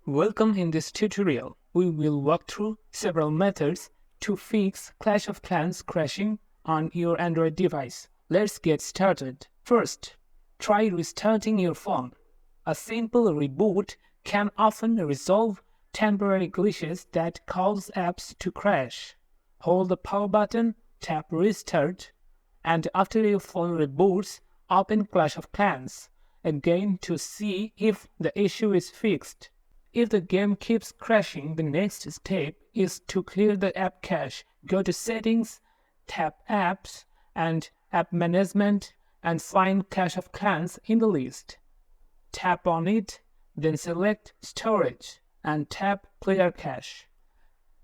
Welcome. In this tutorial, we will walk through several methods to fix Clash of Clans crashing on your Android device. Let's get started. First, try restarting your phone. A simple reboot can often resolve temporary glitches that cause apps to crash. Hold the power button, tap Restart, and after your phone reboots, open Clash of Clans again to see if the issue is fixed. If the game keeps crashing, the next step is to clear the app cache. Go to Settings, tap Apps and App Management and find Clash of Clans in the list. Tap on it, then select Storage and tap Clear Cache.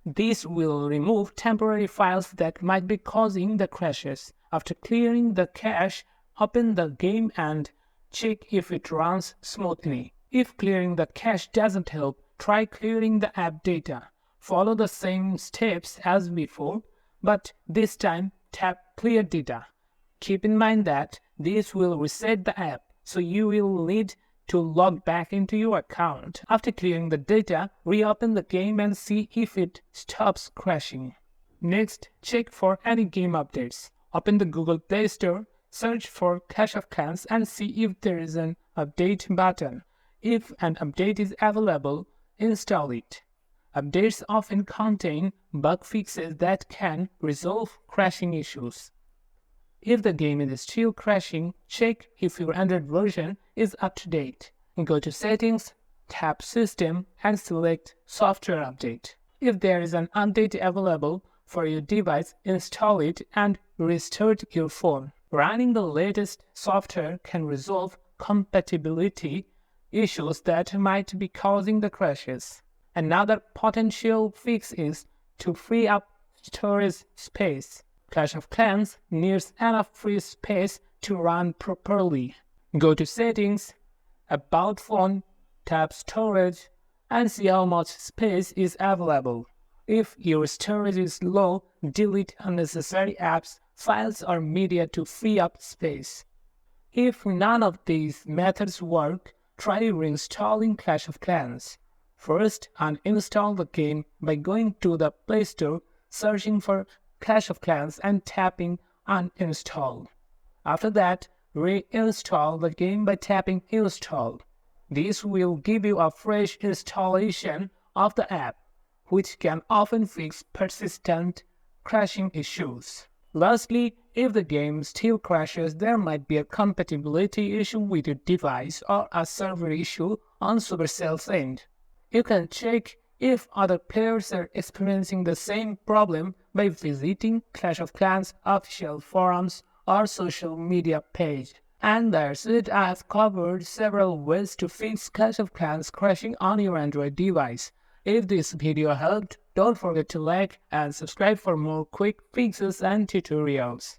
This will remove temporary files that might be causing the crashes. After clearing the cache, open the game and check if it runs smoothly. If clearing the cache doesn't help, try clearing the app data. Follow the same steps as before, but this time tap Clear Data. Keep in mind that this will reset the app, so you will need to log back into your account. After clearing the data, reopen the game and see if it stops crashing. Next, check for any game updates. Open the Google Play Store, search for Clash of Clans and see if there is an update button. If an update is available, install it. Updates often contain bug fixes that can resolve crashing issues. If the game is still crashing, check if your Android version is up to date. Go to Settings, tap System and select Software Update. If there is an update available for your device, install it and restart your phone. Running the latest software can resolve compatibility issues that might be causing the crashes. Another potential fix is to free up storage space. Clash of Clans needs enough free space to run properly. Go to Settings, About Phone, tap Storage, and see how much space is available. If your storage is low, delete unnecessary apps, files, or media to free up space. If none of these methods work, try reinstalling Clash of Clans. First, uninstall the game by going to the Play Store, searching for Clash of Clans and tapping Uninstall. After that, reinstall the game by tapping Install. This will give you a fresh installation of the app, which can often fix persistent crashing issues. Lastly, if the game still crashes, there might be a compatibility issue with your device or a server issue on Supercell's end. You can check if other players are experiencing the same problem by visiting Clash of Clans official forums or social media page. And that's it. I have covered several ways to fix Clash of Clans crashing on your Android device. If this video helped, don't forget to like and subscribe for more quick fixes and tutorials.